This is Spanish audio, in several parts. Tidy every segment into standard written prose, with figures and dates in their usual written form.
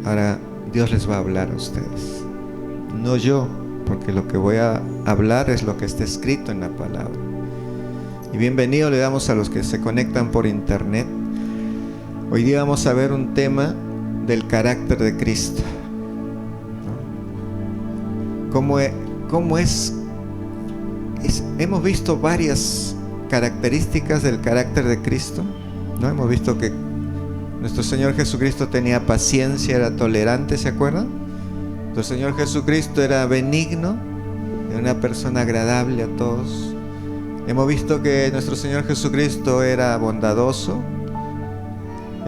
Ahora Dios les va a hablar a ustedes, no yo, porque lo que voy a hablar es lo que está escrito en la palabra. Y bienvenido le damos a los que se conectan por internet. Hoy día vamos a ver un tema del carácter de Cristo, ¿no? ¿Cómo es? Hemos visto varias características del carácter de Cristo, ¿no? Hemos visto que nuestro Señor Jesucristo tenía paciencia, era tolerante, ¿se acuerdan? Nuestro Señor Jesucristo era benigno, era una persona agradable a todos. Hemos visto que nuestro Señor Jesucristo era bondadoso.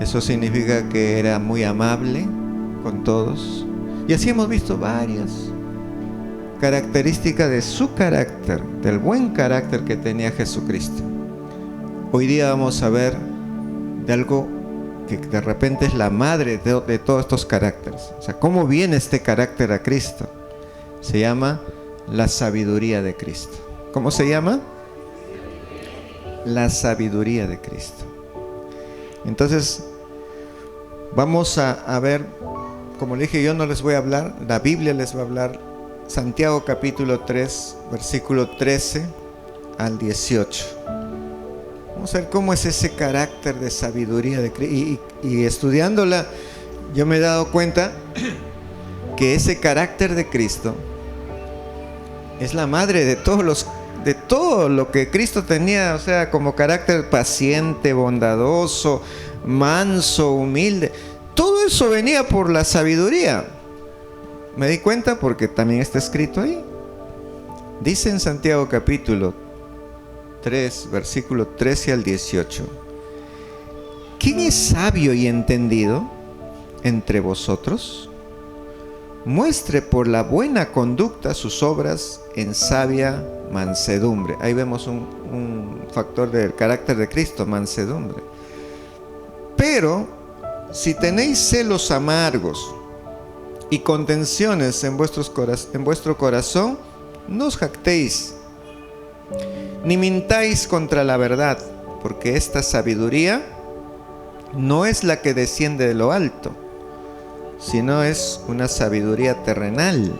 Eso significa que era muy amable con todos. Y así hemos visto varias características de su carácter, del buen carácter que tenía Jesucristo. Hoy día vamos a ver de algo que de repente es la madre de todos estos caracteres. O sea, ¿cómo viene este carácter a Cristo? Se llama la sabiduría de Cristo. ¿Cómo se llama? La sabiduría de Cristo. Entonces, vamos a ver, como le dije, yo no les voy a hablar, la Biblia les va a hablar. Santiago capítulo 3, versículo 13 al 18. Vamos a ver cómo es ese carácter de sabiduría de Cristo. Y estudiándola, yo me he dado cuenta que ese carácter de Cristo es la madre de todo lo que Cristo tenía, o sea, como carácter paciente, bondadoso, manso, humilde. Todo eso venía por la sabiduría. Me di cuenta porque también está escrito ahí. Dice en Santiago capítulo 3, versículo 13 al 18. ¿Quién es sabio y entendido entre vosotros? Muestre por la buena conducta sus obras en sabia mansedumbre. Ahí vemos un factor del carácter de Cristo, mansedumbre. Pero si tenéis celos amargos y contenciones en vuestro corazón, no os jactéis, ni mintáis contra la verdad, porque esta sabiduría no es la que desciende de lo alto, sino es una sabiduría terrenal,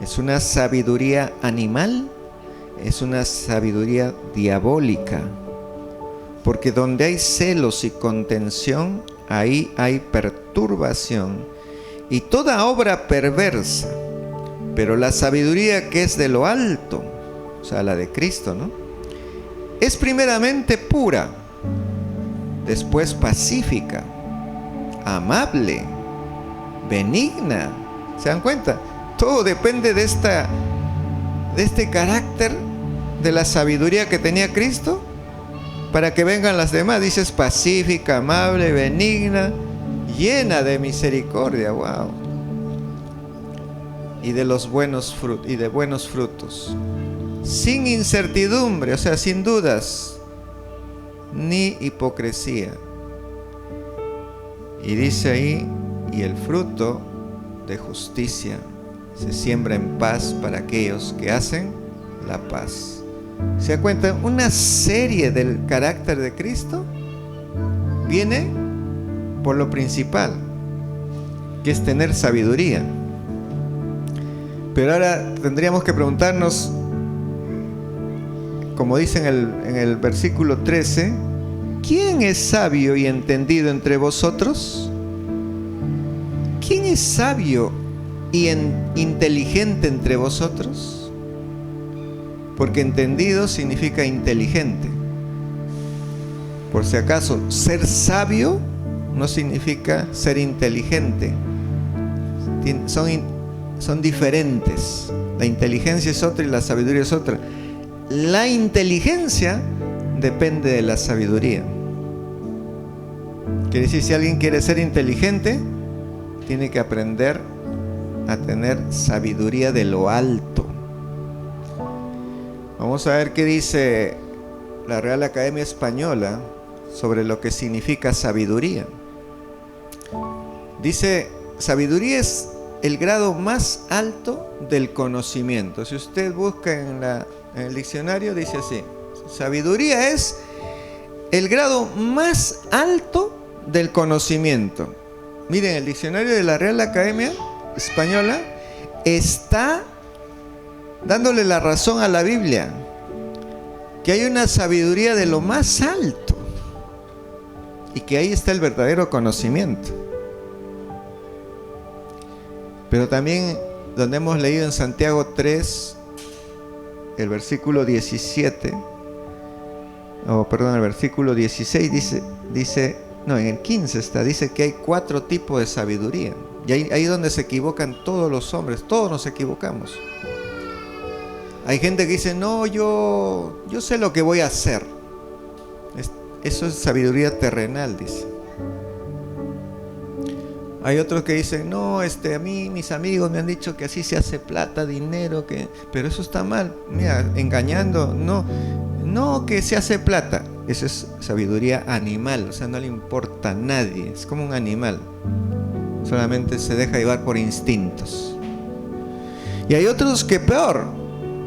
es una sabiduría animal, es una sabiduría diabólica. Porque donde hay celos y contención, ahí hay perturbación y toda obra perversa. Pero la sabiduría que es de lo alto, o sea, la de Cristo, ¿no?, es primeramente pura, después pacífica, amable, benigna. ¿Se dan cuenta? Todo depende de este carácter de la sabiduría que tenía Cristo para que vengan las demás. Dices pacífica, amable, benigna, llena de misericordia. Wow. Y de buenos frutos, sin incertidumbre, o sea, sin dudas, ni hipocresía. Y dice ahí, y el fruto de justicia se siembra en paz para aquellos que hacen la paz. ¿Se da cuenta? Una serie del carácter de Cristo viene por lo principal, que es tener sabiduría. Pero ahora tendríamos que preguntarnos, como dice en el versículo 13, ¿quién es sabio y entendido entre vosotros? ¿Quién es sabio y inteligente entre vosotros? Porque entendido significa inteligente. Por si acaso, ser sabio no significa ser inteligente. Son diferentes. La inteligencia es otra y la sabiduría es otra. La inteligencia depende de la sabiduría. Quiere decir, si alguien quiere ser inteligente, tiene que aprender a tener sabiduría de lo alto. Vamos a ver qué dice la Real Academia Española sobre lo que significa sabiduría. Dice, sabiduría es el grado más alto del conocimiento. Si usted busca en el diccionario, dice así: sabiduría es el grado más alto del conocimiento. Miren, el diccionario de la Real Academia Española está dándole la razón a la Biblia, que hay una sabiduría de lo más alto y que ahí está el verdadero conocimiento. Pero también donde hemos leído en Santiago 3, el versículo 17, el versículo 16 en el 15 dice que hay 4 tipos de sabiduría. Y ahí donde se equivocan todos los hombres, todos nos equivocamos. Hay gente que dice, no, yo sé lo que voy a hacer. Eso es sabiduría terrenal, dice. Hay otros que dicen, no, a mí mis amigos me han dicho que así se hace plata, dinero, pero eso está mal. Mira, engañando, no que se hace plata. Eso es sabiduría animal, o sea, no le importa a nadie, es como un animal. Solamente se deja llevar por instintos. Y hay otros que peor,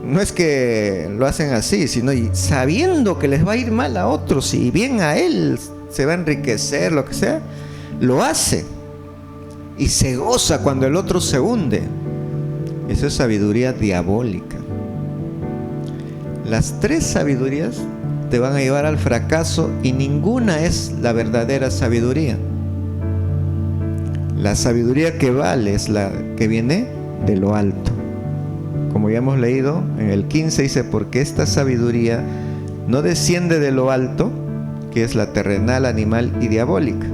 no es que lo hacen así, sino sabiendo que les va a ir mal a otros y bien a él, se va a enriquecer, lo que sea, lo hace. Y se goza cuando el otro se hunde. Eso es sabiduría diabólica. Las 3 sabidurías te van a llevar al fracaso y ninguna es la verdadera sabiduría. La sabiduría que vale es la que viene de lo alto. Como ya hemos leído en el 15 dice, porque esta sabiduría no desciende de lo alto, que es la terrenal, animal y diabólica.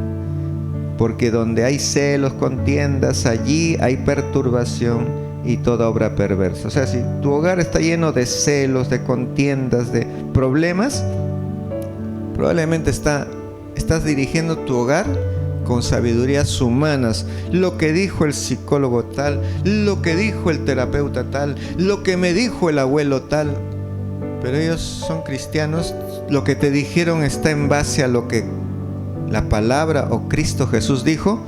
Porque donde hay celos, contiendas, allí hay perturbación y toda obra perversa. O sea, si tu hogar está lleno de celos, de contiendas, de problemas, probablemente estás dirigiendo tu hogar con sabidurías humanas. Lo que dijo el psicólogo tal, lo que dijo el terapeuta tal, lo que me dijo el abuelo tal. Pero ellos son cristianos, lo que te dijeron está en base a lo que la palabra o Cristo Jesús dijo.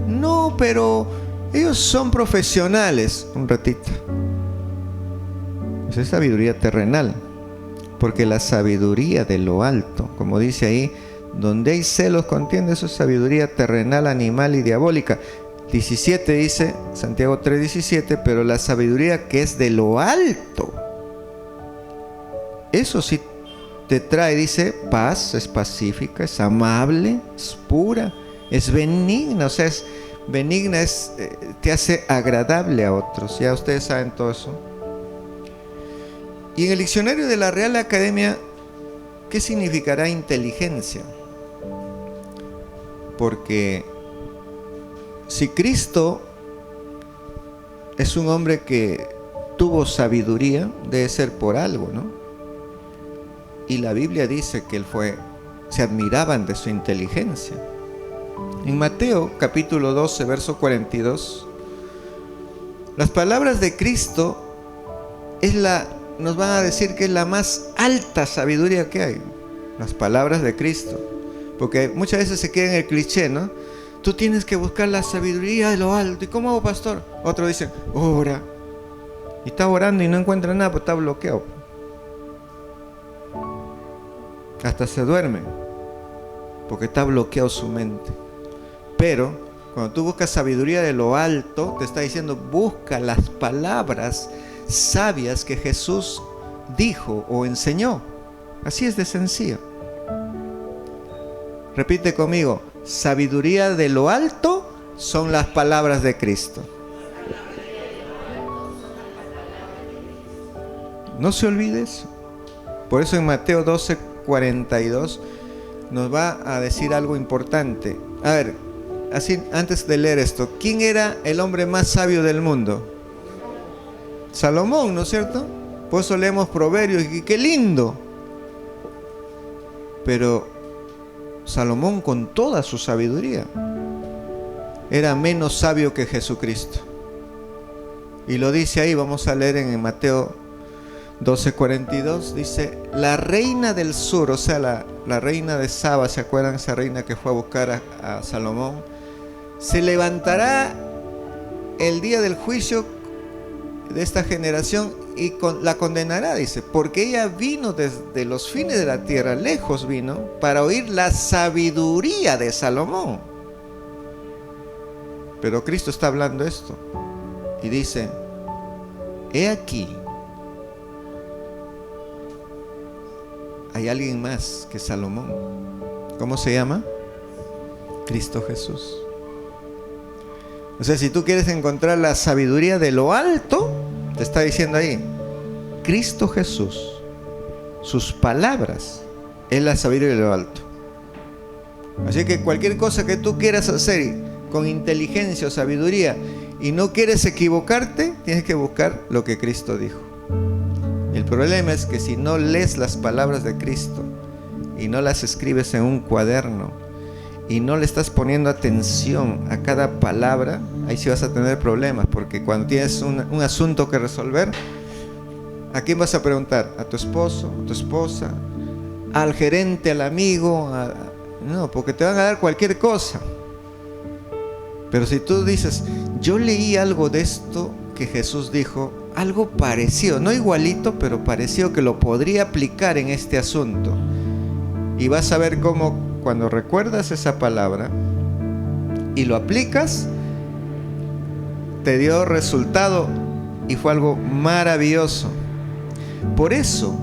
No, pero ellos son profesionales. Un ratito. Esa es sabiduría terrenal. Porque la sabiduría de lo alto, como dice ahí, donde hay celos, contienda, eso es sabiduría terrenal, animal y diabólica. 17 dice, Santiago 3:17, pero la sabiduría que es de lo alto, eso sí te trae, dice, paz, es pacífica, es amable, es pura, es benigna, o sea, es benigna, te hace agradable a otros. Ya ustedes saben todo eso. Y en el diccionario de la Real Academia, ¿qué significará inteligencia? Porque si Cristo es un hombre que tuvo sabiduría, debe ser por algo, ¿no? Y la Biblia dice que se admiraban de su inteligencia. En Mateo capítulo 12, verso 42, las palabras de Cristo nos van a decir que es la más alta sabiduría que hay. Las palabras de Cristo. Porque muchas veces se queda en el cliché, ¿no? Tú tienes que buscar la sabiduría de lo alto. ¿Y cómo hago, pastor? Otros dicen, ora. Y está orando y no encuentra nada, pues está bloqueado. Hasta se duerme, porque está bloqueado su mente. Pero cuando tú buscas sabiduría de lo alto, te está diciendo, busca las palabras sabias que Jesús dijo o enseñó. Así es de sencillo. Repite conmigo, sabiduría de lo alto son las palabras de Cristo. No se olvide eso. Por eso en Mateo 12:42 nos va a decir algo importante. A ver, así antes de leer esto, ¿quién era el hombre más sabio del mundo? Salomón, ¿no es cierto? Por eso leemos Proverbios y qué lindo. Pero Salomón, con toda su sabiduría, era menos sabio que Jesucristo. Y lo dice ahí, vamos a leer en Mateo 12:42, dice, la reina del sur, o sea, la reina de Saba, ¿se acuerdan? Esa reina que fue a buscar a Salomón, se levantará el día del juicio de esta generación y la condenará, dice, porque ella vino desde los fines de la tierra, lejos vino, para oír la sabiduría de Salomón. Pero Cristo está hablando esto y dice: he aquí, hay alguien más que Salomón. ¿Cómo se llama? Cristo Jesús. O sea, si tú quieres encontrar la sabiduría de lo alto, te está diciendo ahí, Cristo Jesús, sus palabras es la sabiduría de lo alto. Así que cualquier cosa que tú quieras hacer con inteligencia o sabiduría y no quieres equivocarte, tienes que buscar lo que Cristo dijo. El problema es que si no lees las palabras de Cristo y no las escribes en un cuaderno y no le estás poniendo atención a cada palabra, ahí sí vas a tener problemas, porque cuando tienes un asunto que resolver, ¿a quién vas a preguntar? ¿A tu esposo, a tu esposa, al gerente, al amigo? No, porque te van a dar cualquier cosa. Pero si tú dices, yo leí algo de esto que Jesús dijo, algo parecido, no igualito, pero parecido, que lo podría aplicar en este asunto, y vas a ver cómo cuando recuerdas esa palabra y lo aplicas, te dio resultado y fue algo maravilloso. Por eso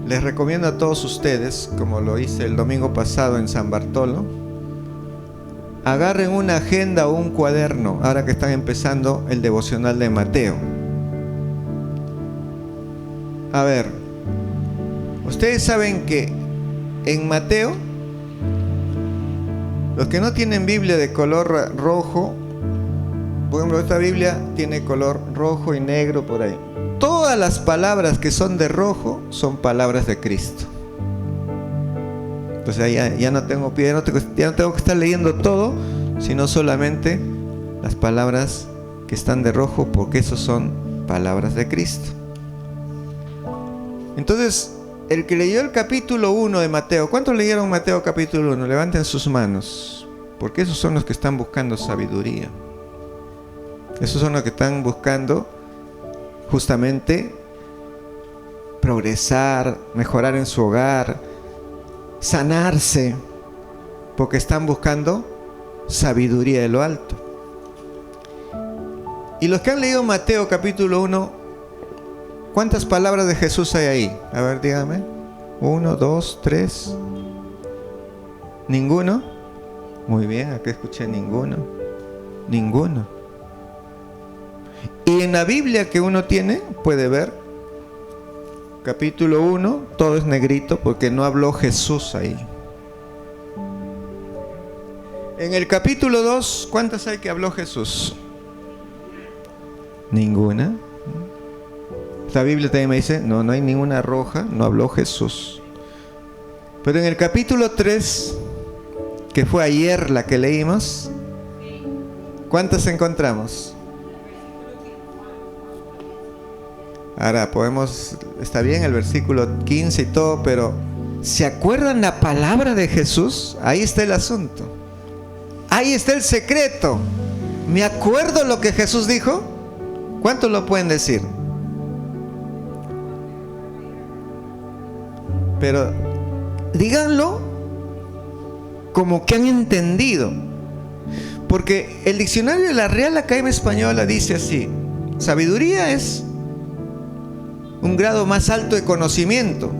les recomiendo a todos ustedes, como lo hice el domingo pasado en San Bartolo, agarren una agenda o un cuaderno, ahora que están empezando el devocional de Mateo. A ver, ustedes saben que en Mateo, los que no tienen Biblia de color rojo, por ejemplo, esta Biblia tiene color rojo y negro por ahí. Todas las palabras que son de rojo son palabras de Cristo. Entonces ya no tengo pie, ya no tengo que estar leyendo todo, sino solamente las palabras que están de rojo, porque esos son palabras de Cristo. Entonces, el que leyó el capítulo 1 de Mateo, ¿cuántos leyeron Mateo capítulo 1? Levanten sus manos, porque esos son los que están buscando sabiduría. Esos son los que están buscando justamente progresar, mejorar en su hogar, sanarse, porque están buscando sabiduría de lo alto. Y los que han leído Mateo capítulo 1, ¿cuántas palabras de Jesús hay ahí? A ver, dígame. 1, 2, 3. ¿Ninguno? Muy bien, acá escuché ninguno. Ninguno. Y en la Biblia que uno tiene, puede ver, capítulo 1, todo es negrito porque no habló Jesús ahí. En el capítulo 2, ¿cuántas hay que habló Jesús? Ninguna. La Biblia también me dice, no hay ninguna roja, no habló Jesús. Pero en el capítulo 3, que fue ayer la que leímos, ¿cuántas encontramos? Ahora está bien el versículo 15 y todo, pero ¿se acuerdan la palabra de Jesús? Ahí está el asunto. Ahí está el secreto. ¿Me acuerdo lo que Jesús dijo? ¿Cuántos lo pueden decir? Pero díganlo como que han entendido. Porque el diccionario de la Real Academia Española dice así: sabiduría es un grado más alto de conocimiento,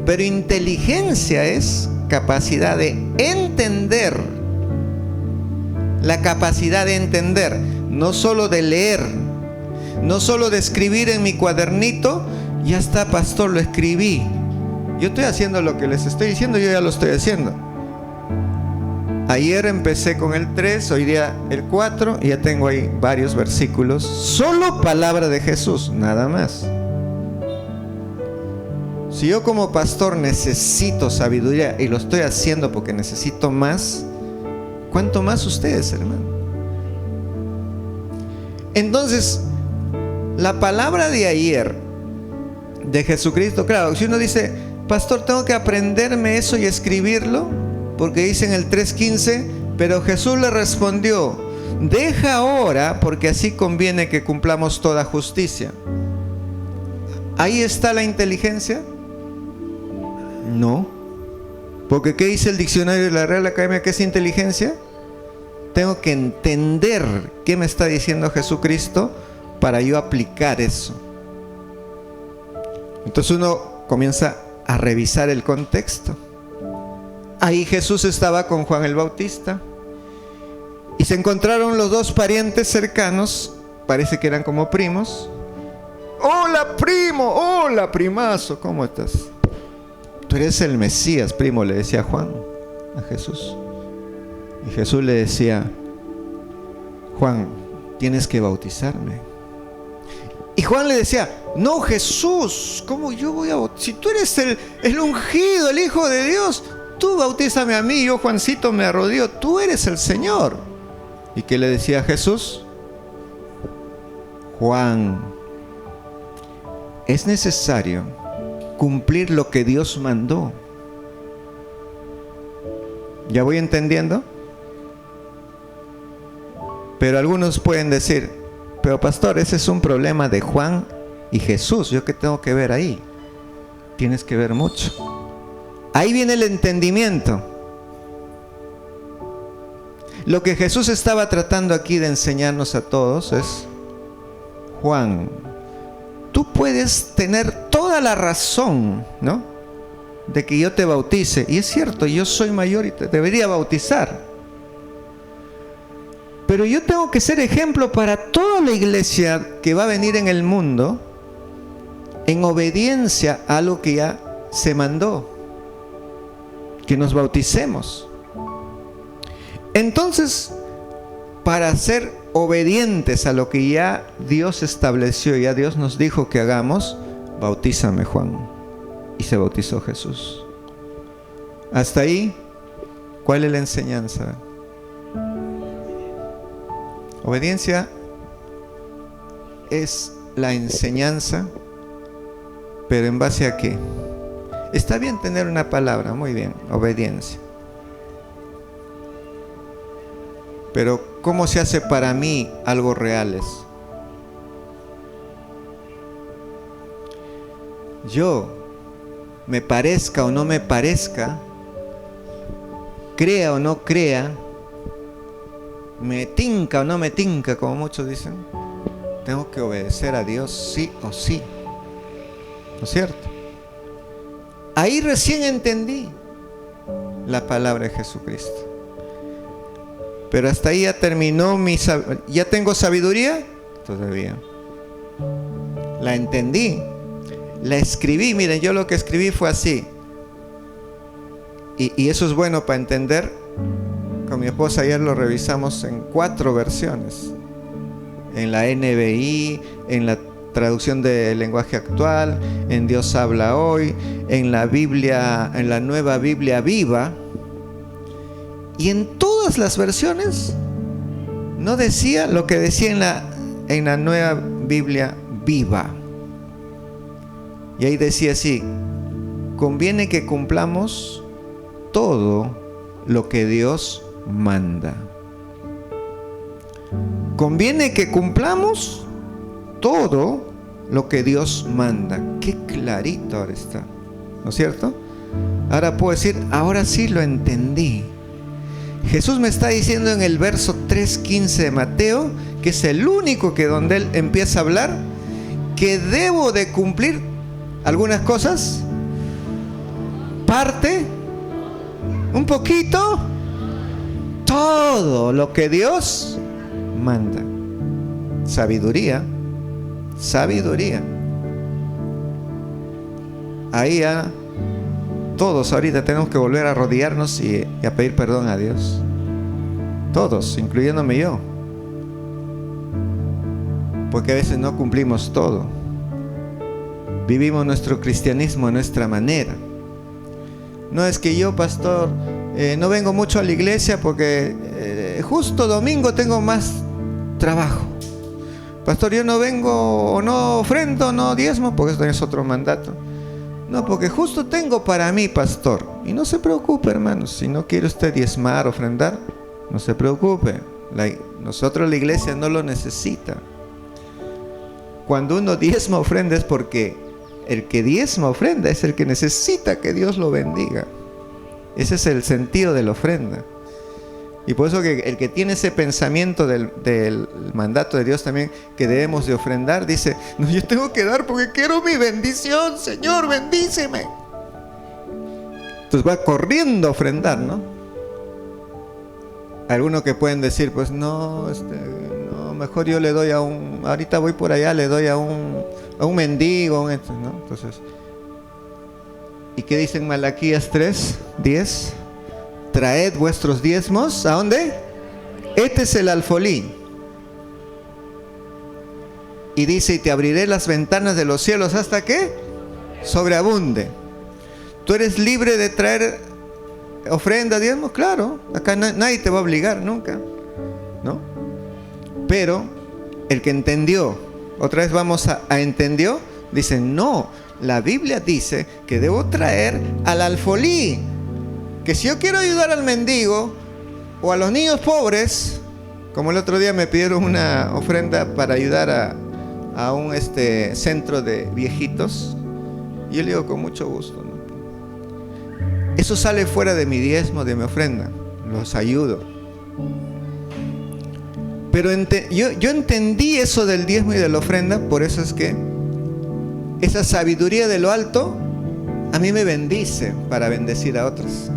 pero inteligencia es capacidad de entender. La capacidad de entender, no solo de leer, no solo de escribir en mi cuadernito, ya está, pastor, lo escribí. Yo estoy haciendo lo que les estoy diciendo, yo ya lo estoy haciendo. Ayer empecé con el 3, hoy día el 4, y ya tengo ahí varios versículos. Solo palabra de Jesús, nada más. Si yo como pastor necesito sabiduría y lo estoy haciendo porque necesito más, ¿cuánto más ustedes, hermano? Entonces, la palabra de ayer de Jesucristo, claro, si uno dice, pastor, tengo que aprenderme eso y escribirlo, porque dice en el 3:15, pero Jesús le respondió, deja ahora, porque así conviene que cumplamos toda justicia. ¿Ahí está la inteligencia? No. Porque ¿qué dice el diccionario de la Real Academia? ¿Qué es inteligencia? tengo que entender qué me está diciendo Jesucristo para yo aplicar eso. Entonces uno comienza a revisar el contexto. Ahí Jesús estaba con Juan el Bautista y se encontraron los dos parientes cercanos, parece que eran como primos. Hola primo, hola primazo, ¿cómo estás? Tú eres el Mesías, primo, le decía Juan a Jesús. Y Jesús le decía, Juan, tienes que bautizarme. Y Juan le decía, no Jesús, ¿cómo yo voy a bautizar? Si tú eres el ungido, el Hijo de Dios, tú bautízame a mí. Yo, Juancito, me arrodillo, tú eres el Señor. ¿Y qué le decía Jesús? Juan, es necesario cumplir lo que Dios mandó. ¿Ya voy entendiendo? Pero algunos pueden decir, pero pastor, ese es un problema de Juan y Jesús. ¿Yo qué tengo que ver ahí? Tienes que ver mucho. Ahí viene el entendimiento. Lo que Jesús estaba tratando aquí de enseñarnos a todos es, Juan, tú puedes tener toda la razón, ¿no?, de que yo te bautice. Y es cierto, yo soy mayor y te debería bautizar. Pero yo tengo que ser ejemplo para toda la iglesia que va a venir en el mundo en obediencia a algo que ya se mandó, que nos bauticemos. Entonces, para ser obedientes a lo que ya Dios estableció, ya Dios nos dijo que hagamos, bautízame, Juan. Y se bautizó Jesús. Hasta ahí, ¿cuál es la enseñanza? Obediencia es la enseñanza, pero ¿en base a qué? Está bien tener una palabra, muy bien, obediencia. Pero ¿cómo se hace para mí algo reales? Yo, me parezca o no me parezca, crea o no crea, me tinca o no me tinca, como muchos dicen, tengo que obedecer a Dios sí o sí. ¿No es cierto? Ahí recién entendí la palabra de Jesucristo. Pero hasta ahí ya terminó ¿ya tengo sabiduría? Todavía. La entendí. La escribí. Miren, yo lo que escribí fue así. Y eso es bueno para entender. Con mi esposa ayer lo revisamos en 4 versiones. En la NBI, en la traducción del lenguaje actual, en Dios habla hoy, en la Biblia, en la nueva Biblia viva. Y en todas las versiones no decía lo que decía en la nueva Biblia viva. Y ahí decía así: conviene que cumplamos todo lo que Dios manda. Conviene que cumplamos todo lo que Dios manda. Qué clarito ahora está, ¿no es cierto? Ahora puedo decir, ahora sí lo entendí. Jesús me está diciendo en el verso 3:15 de Mateo, que es el único que donde Él empieza a hablar, que debo de cumplir algunas cosas, parte, un poquito, todo lo que Dios manda. Sabiduría, sabiduría. Ahí ya todos ahorita tenemos que volver a arrodillarnos y a pedir perdón a Dios. Todos, incluyéndome yo. Porque a veces no cumplimos todo. Vivimos nuestro cristianismo a nuestra manera. No es que yo, pastor, no vengo mucho a la iglesia porque justo domingo tengo más trabajo. Pastor, yo no vengo o no ofrendo, no diezmo, porque eso es otro mandato. No, porque justo tengo para mí, pastor. Y no se preocupe, hermanos, si no quiere usted diezmar, ofrendar, no se preocupe. Nosotros la iglesia no lo necesita. Cuando uno diezma, ofrenda es porque el que diezma, ofrenda es el que necesita que Dios lo bendiga. Ese es el sentido de la ofrenda. Y por eso que el que tiene ese pensamiento del mandato de Dios también, que debemos de ofrendar, dice, no, yo tengo que dar porque quiero mi bendición, Señor, bendíceme. Entonces va corriendo a ofrendar, ¿no? Algunos que pueden decir, pues no, no, mejor yo le doy ahorita voy por allá, le doy a un mendigo, ¿no? Entonces, ¿y qué dice en Malaquías 3:10? Traed vuestros diezmos, ¿a dónde? Este es el alfolí. Y dice, y te abriré las ventanas de los cielos hasta que sobreabunde. ¿Tú eres libre de traer ofrenda, diezmos? Claro, acá nadie te va a obligar nunca, ¿no? Pero el que entendió, otra vez vamos a entendió, dice, no, la Biblia dice que debo traer al alfolí. Que si yo quiero ayudar al mendigo o a los niños pobres, como el otro día me pidieron una ofrenda para ayudar a un centro de viejitos, y yo le digo con mucho gusto, ¿no? Eso sale fuera de mi diezmo, de mi ofrenda, los ayudo. Pero yo entendí eso del diezmo y de la ofrenda, por eso es que esa sabiduría de lo alto a mí me bendice para bendecir a otros.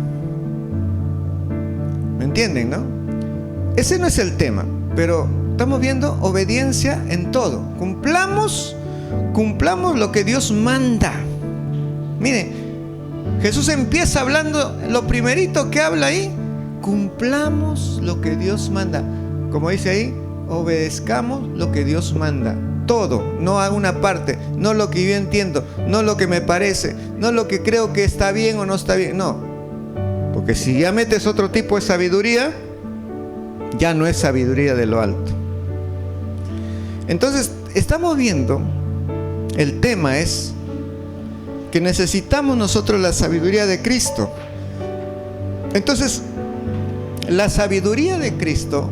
¿Me entienden, no? Ese no es el tema, pero estamos viendo obediencia en todo. Cumplamos lo que Dios manda. Miren, Jesús empieza hablando, lo primerito que habla ahí, cumplamos lo que Dios manda. Como dice ahí, obedezcamos lo que Dios manda. Todo, no a una parte, no lo que yo entiendo, no lo que me parece, no lo que creo que está bien o no está bien, no. Porque si ya metes otro tipo de sabiduría, ya no es sabiduría de lo alto. Entonces, estamos viendo, el tema es que necesitamos nosotros la sabiduría de Cristo. Entonces, la sabiduría de Cristo,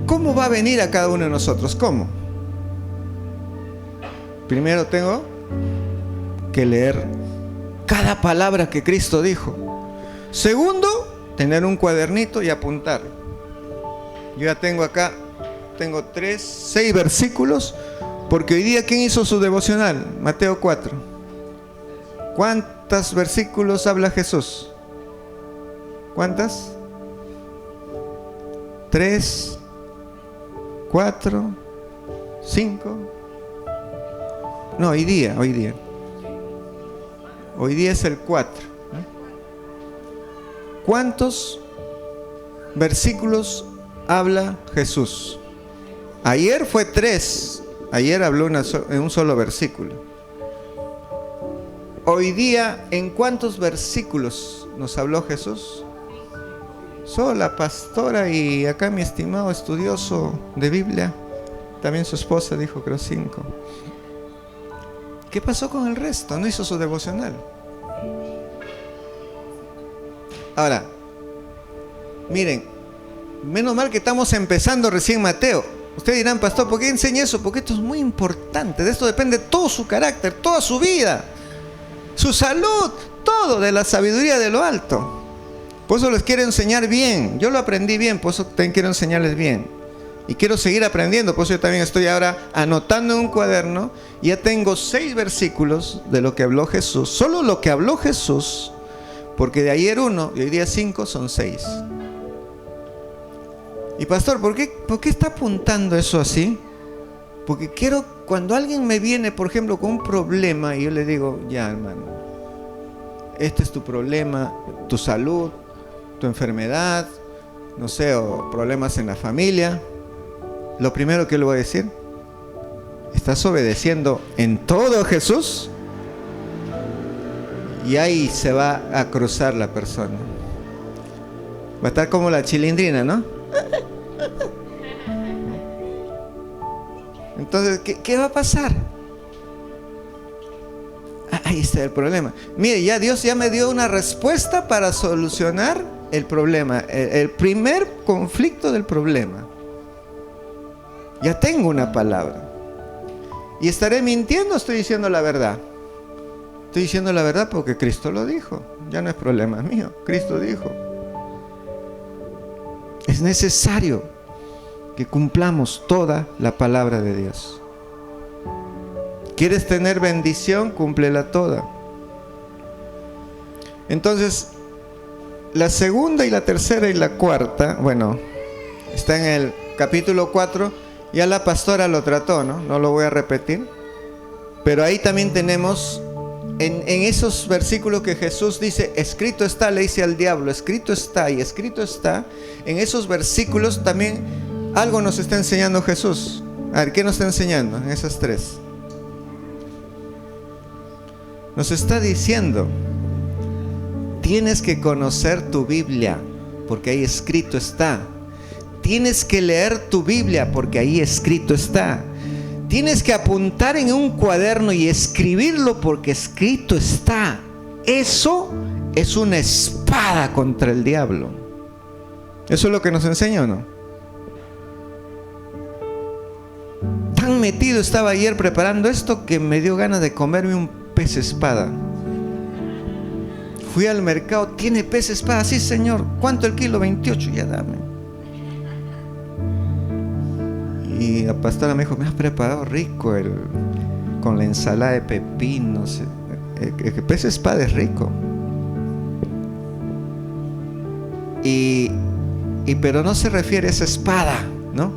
¿cómo va a venir a cada uno de nosotros? ¿Cómo? Primero tengo que leer cada palabra que Cristo dijo. Segundo, tener un cuadernito y apuntar. Yo ya tengo acá, tengo 6 versículos, porque hoy día, ¿quién hizo su devocional? Mateo 4. ¿Cuántos versículos habla Jesús? ¿Cuántas? 3, 4, 5. No, hoy día es el 4. ¿Cuántos versículos habla Jesús? Ayer fue 3. Ayer habló en un solo versículo. Hoy día, ¿en cuántos versículos nos habló Jesús? Solo la pastora y acá mi estimado estudioso de Biblia, también su esposa dijo, creo 5. ¿Qué pasó con el resto? No hizo su devocional. Ahora, miren, menos mal que estamos empezando recién Mateo. Ustedes dirán, pastor, ¿por qué enseña eso? Porque esto es muy importante. De esto depende todo su carácter, toda su vida, su salud, todo de la sabiduría de lo alto. Por eso les quiero enseñar bien. Yo lo aprendí bien, por eso también quiero enseñarles bien. Y quiero seguir aprendiendo, por eso yo también estoy ahora anotando en un cuaderno. Ya tengo 6 versículos de lo que habló Jesús. Solo lo que habló Jesús. Porque de ayer 1 y hoy día 5 son 6. Y pastor, ¿por qué está apuntando eso así? Porque quiero, cuando alguien me viene, por ejemplo, con un problema, y yo le digo, ya hermano, este es tu problema, tu salud, tu enfermedad, no sé, o problemas en la familia. Lo primero que le voy a decir, ¿estás obedeciendo en todo a Jesús? Y ahí se va a cruzar la persona. Va a estar como la chilindrina, ¿no? Entonces, ¿qué va a pasar? Ahí está el problema. Mire, ya Dios ya me dio una respuesta para solucionar el problema. El primer conflicto del problema. Ya tengo una palabra. ¿Y estaré mintiendo o estoy diciendo la verdad? Estoy diciendo la verdad porque Cristo lo dijo. Ya no es problema mío. Cristo dijo. Es necesario que cumplamos toda la palabra de Dios. ¿Quieres tener bendición? Cúmplela toda. Entonces, la segunda y la tercera y la cuarta, bueno, está en el capítulo 4, ya la pastora lo trató, ¿no? No lo voy a repetir. Pero ahí también tenemos, en esos versículos que Jesús dice, escrito está, le dice al diablo, escrito está y escrito está, en esos versículos también algo nos está enseñando Jesús. A ver, ¿qué nos está enseñando en esas tres? Nos está diciendo, tienes que conocer tu Biblia, porque ahí escrito está. Tienes que leer tu Biblia, porque ahí escrito está. Tienes que apuntar en un cuaderno y escribirlo, porque escrito está. Eso es una espada contra el diablo. ¿Eso es lo que nos enseña o no? Tan metido estaba ayer preparando esto que me dio ganas de comerme un pez espada. Fui al mercado, ¿tiene pez espada? Sí, señor. ¿Cuánto el kilo? 28, ya dame. Y la pastora me dijo, me has preparado rico con la ensalada de pepinos. El pez espada es rico. Pero no se refiere a esa espada, ¿no?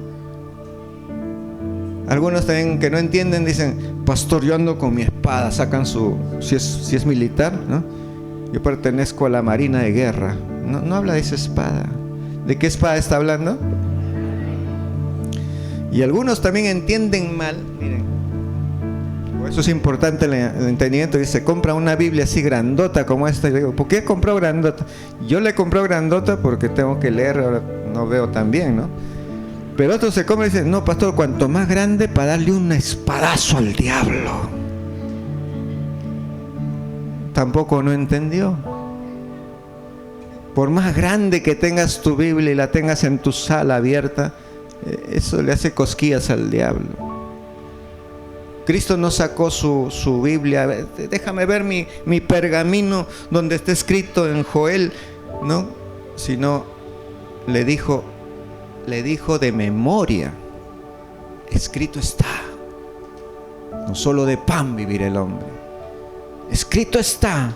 Algunos también que no entienden dicen, pastor, yo ando con mi espada, sacan si es militar, ¿no? Yo pertenezco a la Marina de Guerra. No habla de esa espada. ¿De qué espada está hablando? Y algunos también entienden mal, miren, por eso es importante el entendimiento. Dice, compra una Biblia así grandota como esta. Y yo digo, ¿por qué compró grandota? Yo le compré grandota porque tengo que leer, ahora no veo tan bien, ¿no? Pero otros se compran y dicen, no, pastor, cuanto más grande para darle un espadazo al diablo. Tampoco no entendió. Por más grande que tengas tu Biblia y la tengas en tu sala abierta, eso le hace cosquillas al diablo. Cristo no sacó su Biblia, déjame ver mi pergamino donde está escrito en Joel, ¿no? Sino le dijo de memoria, escrito está, no solo de pan vivirá el hombre. Escrito está,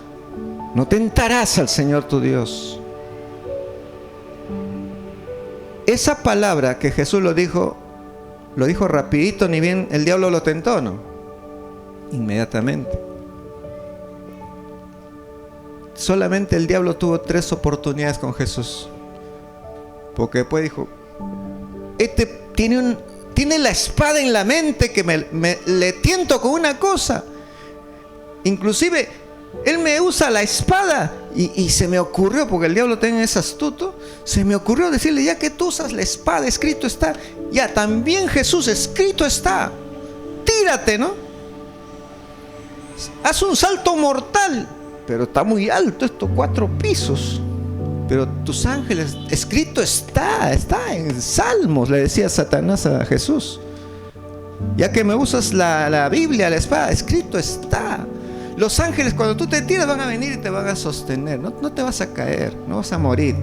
no tentarás al Señor tu Dios. Esa palabra que Jesús lo dijo rapidito, ni bien el diablo lo tentó, ¿no? Inmediatamente. Solamente el diablo tuvo 3 oportunidades con Jesús. Porque después dijo, este tiene la espada en la mente que le tiento con una cosa. Inclusive él me usa la espada y se me ocurrió, porque el diablo también es astuto, se me ocurrió decirle, ya que tú usas la espada, escrito está, ya también Jesús, escrito está, tírate, ¿no? Haz un salto mortal, pero está muy alto, esto 4 pisos, pero tus ángeles, escrito está en Salmos, le decía Satanás a Jesús, ya que me usas la Biblia, la espada, escrito está. Los ángeles, cuando tú te tiras, van a venir y te van a sostener. No te vas a caer, no vas a morir.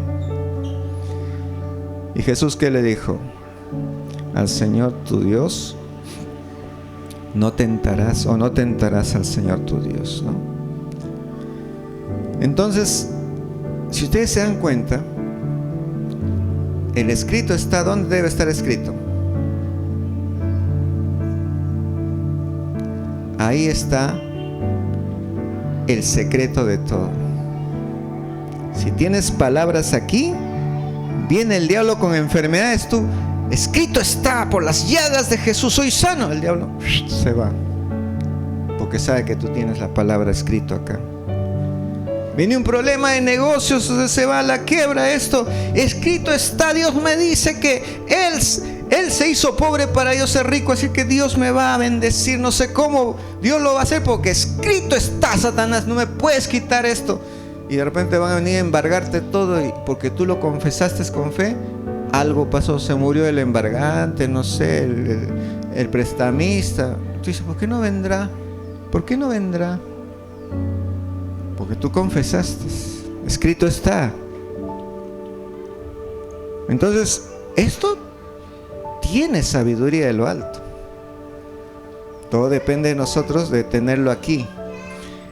¿Y Jesús qué le dijo? Al Señor tu Dios no tentarás, o no tentarás al Señor tu Dios, ¿no? Entonces, si ustedes se dan cuenta, el escrito está, ¿dónde debe estar escrito? Ahí está el secreto de todo. Si tienes palabras aquí, viene el diablo con enfermedades, tú, escrito está, por las llagas de Jesús soy sano. El diablo se va, porque sabe que tú tienes la palabra escrito acá. Viene un problema de negocios, se va a la quiebra, esto, escrito está, Dios me dice que Él se hizo pobre para yo ser rico, así que Dios me va a bendecir, no sé cómo Dios lo va a hacer, porque escrito está, Satanás, no me puedes quitar esto. Y de repente van a venir a embargarte todo, y porque tú lo confesaste con fe, algo pasó, se murió el embargante, no sé, el prestamista. Tú dices, ¿por qué no vendrá? ¿Por qué no vendrá? Porque tú confesaste, escrito está. Entonces, esto tiene sabiduría de lo alto. Todo depende de nosotros de tenerlo aquí.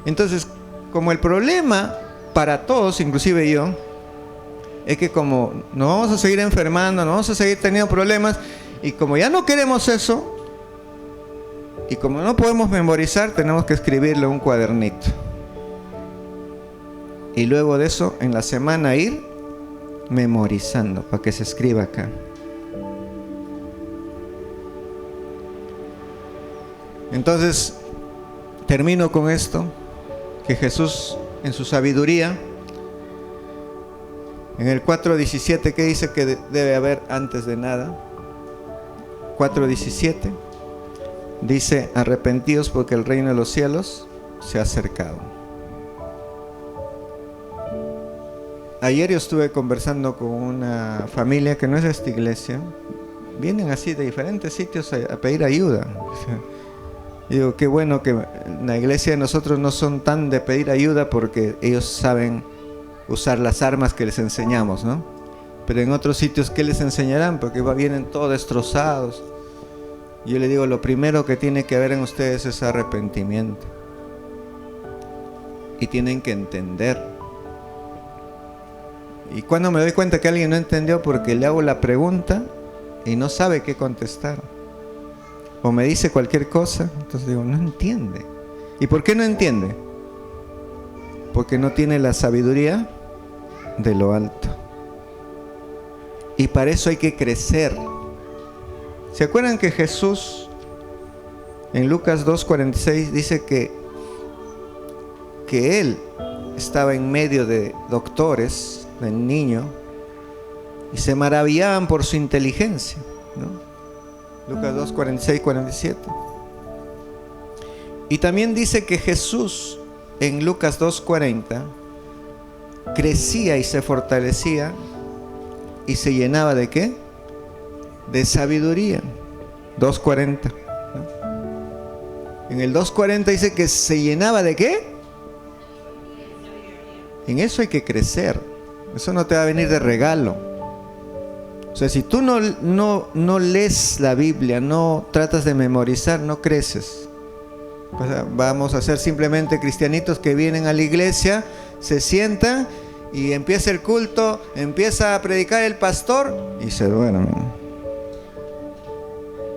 Entonces, como el problema para todos, inclusive yo, es que como nos vamos a seguir enfermando, nos vamos a seguir teniendo problemas, y como ya no queremos eso, y como no podemos memorizar, tenemos que escribirle un cuadernito. Y luego de eso, en la semana ir memorizando para que se escriba acá. Entonces, termino con esto, que Jesús en su sabiduría, en el 4:17, ¿qué dice que debe haber antes de nada? 4:17 dice: arrepentidos porque el reino de los cielos se ha acercado. Ayer yo estuve conversando con una familia que no es de esta iglesia. Vienen así de diferentes sitios a pedir ayuda. Y digo, qué bueno que en la iglesia de nosotros no son tan de pedir ayuda, porque ellos saben usar las armas que les enseñamos, ¿no? Pero en otros sitios, ¿qué les enseñarán? Porque vienen todos destrozados. Yo le digo, lo primero que tiene que haber en ustedes es arrepentimiento. Y tienen que entender. Y cuando me doy cuenta que alguien no entendió, porque le hago la pregunta y no sabe qué contestar, o me dice cualquier cosa, entonces digo, no entiende. ¿Y por qué no entiende? Porque no tiene la sabiduría de lo alto. Y para eso hay que crecer. ¿Se acuerdan que Jesús en Lucas 2:46 dice que Él estaba en medio de doctores, de niños, y se maravillaban por su inteligencia, ¿no? Lucas 2:46-47. Y también dice que Jesús en Lucas 2:40 crecía y se fortalecía y se llenaba ¿de qué? De sabiduría. 2:40, ¿no? En el 2:40 dice que se llenaba ¿de qué? En eso hay que crecer. Eso no te va a venir de regalo. O sea, si tú no lees la Biblia, no tratas de memorizar, no creces. O sea, vamos a ser simplemente cristianitos que vienen a la iglesia, se sientan y empieza el culto, empieza a predicar el pastor y se duermen.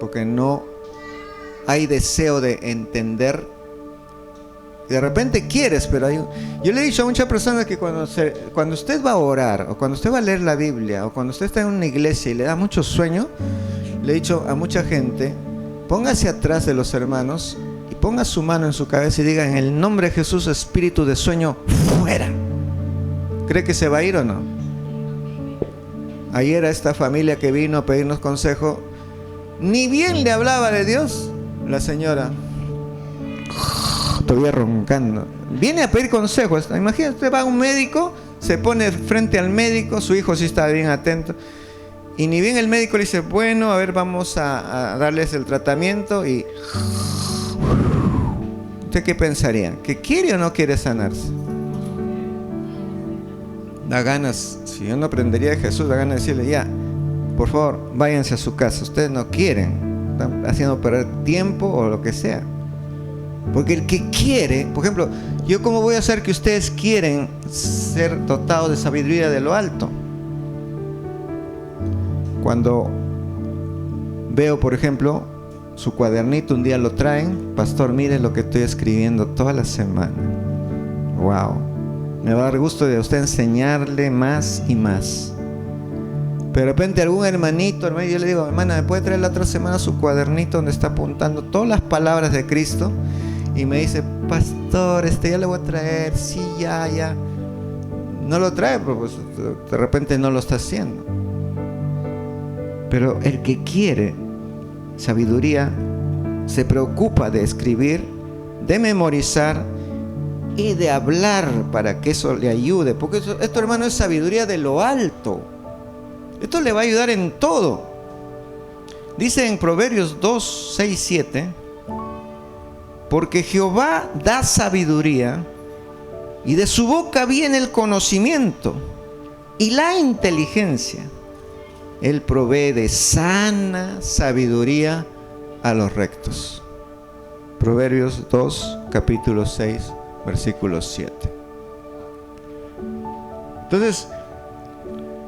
Porque no hay deseo de entender. De repente quieres, pero yo le he dicho a muchas personas que cuando usted va a orar, o cuando usted va a leer la Biblia, o cuando usted está en una iglesia y le da mucho sueño, le he dicho a mucha gente, póngase atrás de los hermanos y ponga su mano en su cabeza y diga: en el nombre de Jesús, espíritu de sueño, fuera. ¿Cree que se va a ir o no? Ayer a esta familia que vino a pedirnos consejo, ni bien le hablaba de Dios, la señora todavía roncando, viene a pedir consejos. Imagínate, usted va a un médico, se pone frente al médico, su hijo sí está bien atento, y ni bien el médico le dice: bueno, a ver, vamos a darles el tratamiento, y ¿usted qué pensaría? ¿Que quiere o no quiere sanarse? Da ganas, si yo no aprendería de Jesús, da ganas de decirle: ya, por favor, váyanse a su casa, ustedes no quieren, están haciendo perder tiempo o lo que sea. Porque el que quiere, por ejemplo, yo cómo voy a hacer que ustedes quieren ser dotados de sabiduría de lo alto. Cuando veo, por ejemplo, su cuadernito, un día lo traen: pastor, mire lo que estoy escribiendo toda la semana. Wow, me va a dar gusto de usted enseñarle más y más. Pero de repente algún hermanito, yo le digo: hermana, ¿me puede traer la otra semana su cuadernito donde está apuntando todas las palabras de Cristo? Y me dice: pastor, ya le voy a traer. Sí, ya. No lo trae, pero pues de repente no lo está haciendo. Pero el que quiere sabiduría se preocupa de escribir, de memorizar y de hablar para que eso le ayude. Porque esto, hermano, es sabiduría de lo alto. Esto le va a ayudar en todo. Dice en Proverbios 2:6-7: porque Jehová da sabiduría, y de su boca viene el conocimiento y la inteligencia. Él provee de sana sabiduría a los rectos. Proverbios 2, capítulo 6, versículo 7. Entonces,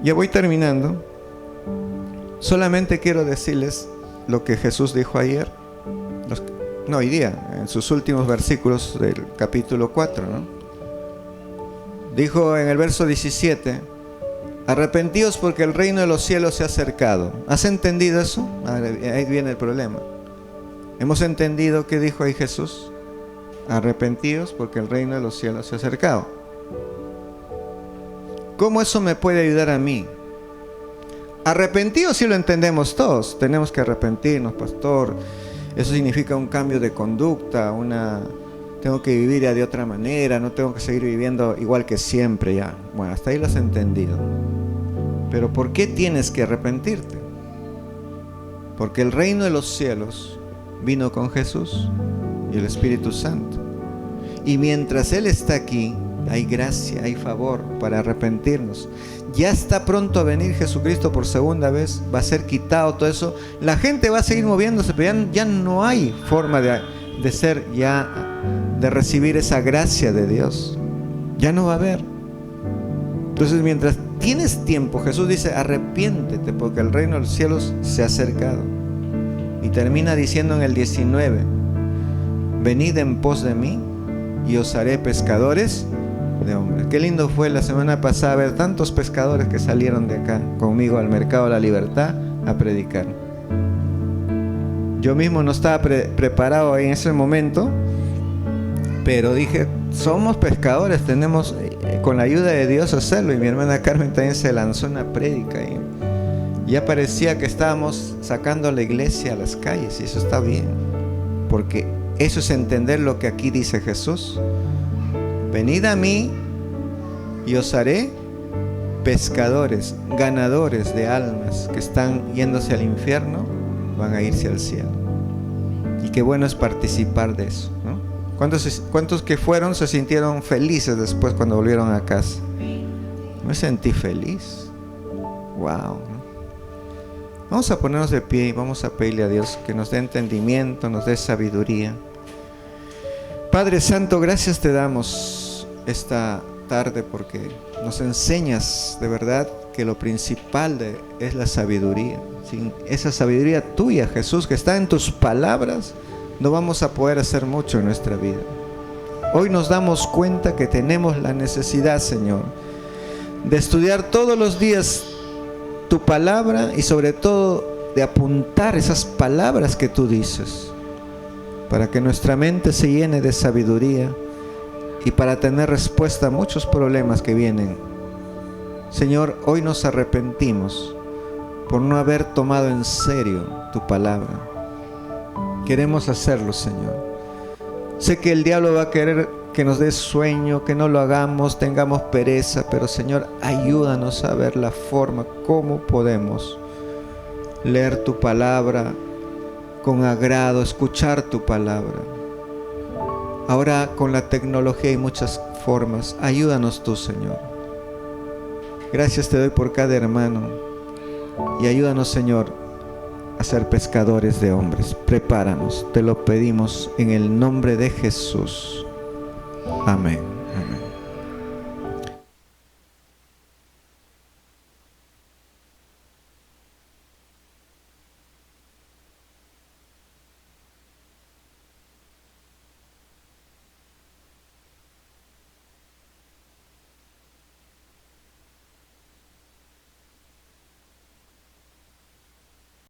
ya voy terminando. Solamente quiero decirles lo que Jesús dijo ayer, hoy día, en sus últimos versículos del capítulo 4, ¿no? Dijo en el verso 17: arrepentíos porque el reino de los cielos se ha acercado. ¿Has entendido eso? Ahí viene el problema. ¿Hemos entendido qué dijo ahí Jesús? Arrepentíos porque el reino de los cielos se ha acercado. ¿Cómo eso me puede ayudar a mí? Arrepentidos sí lo entendemos todos. Tenemos que arrepentirnos, pastor. Eso significa un cambio de conducta, tengo que vivir ya de otra manera, no tengo que seguir viviendo igual que siempre ya. Bueno, hasta ahí lo has entendido. Pero ¿por qué tienes que arrepentirte? Porque el reino de los cielos vino con Jesús y el Espíritu Santo. Y mientras Él está aquí, hay gracia, hay favor para arrepentirnos. Ya está pronto a venir Jesucristo por segunda vez. Va a ser quitado todo eso. La gente va a seguir moviéndose, pero ya no hay forma de ser, ya de recibir esa gracia de Dios. Ya no va a haber. Entonces, mientras tienes tiempo, Jesús dice: arrepiéntete porque el reino de los cielos se ha acercado. Y termina diciendo en el 19: venid en pos de mí y os haré pescadores de hombres. Qué lindo fue la semana pasada ver tantos pescadores que salieron de acá conmigo al Mercado de la Libertad a predicar. Yo mismo no estaba preparado en ese momento, pero dije: somos pescadores, tenemos con la ayuda de Dios hacerlo. Y mi hermana Carmen también se lanzó una prédica y ya parecía que estábamos sacando la iglesia a las calles, y eso está bien, porque eso es entender lo que aquí dice Jesús: venid a mí y os haré pescadores, ganadores de almas que están yéndose al infierno, van a irse al cielo. Y qué bueno es participar de eso, ¿no? ¿Cuántos que fueron se sintieron felices después cuando volvieron a casa? Me sentí feliz. Wow. Vamos a ponernos de pie y vamos a pedirle a Dios que nos dé entendimiento, nos dé sabiduría. Padre Santo, gracias te damos esta tarde porque nos enseñas de verdad que lo principal es la sabiduría. Sin esa sabiduría tuya, Jesús, que está en tus palabras, no vamos a poder hacer mucho en nuestra vida. Hoy nos damos cuenta que tenemos la necesidad, Señor, de estudiar todos los días tu palabra y sobre todo de apuntar esas palabras que tú dices, para que nuestra mente se llene de sabiduría y para tener respuesta a muchos problemas que vienen. Señor, hoy nos arrepentimos por no haber tomado en serio tu palabra. Queremos hacerlo, Señor. Sé que el diablo va a querer que nos dé sueño, que no lo hagamos, tengamos pereza, pero Señor, ayúdanos a ver la forma como podemos leer tu palabra con agrado, escuchar tu palabra. Ahora con la tecnología hay muchas formas. Ayúdanos tú, Señor. Gracias te doy por cada hermano y ayúdanos, Señor, a ser pescadores de hombres. Prepáranos, te lo pedimos en el nombre de Jesús. Amén.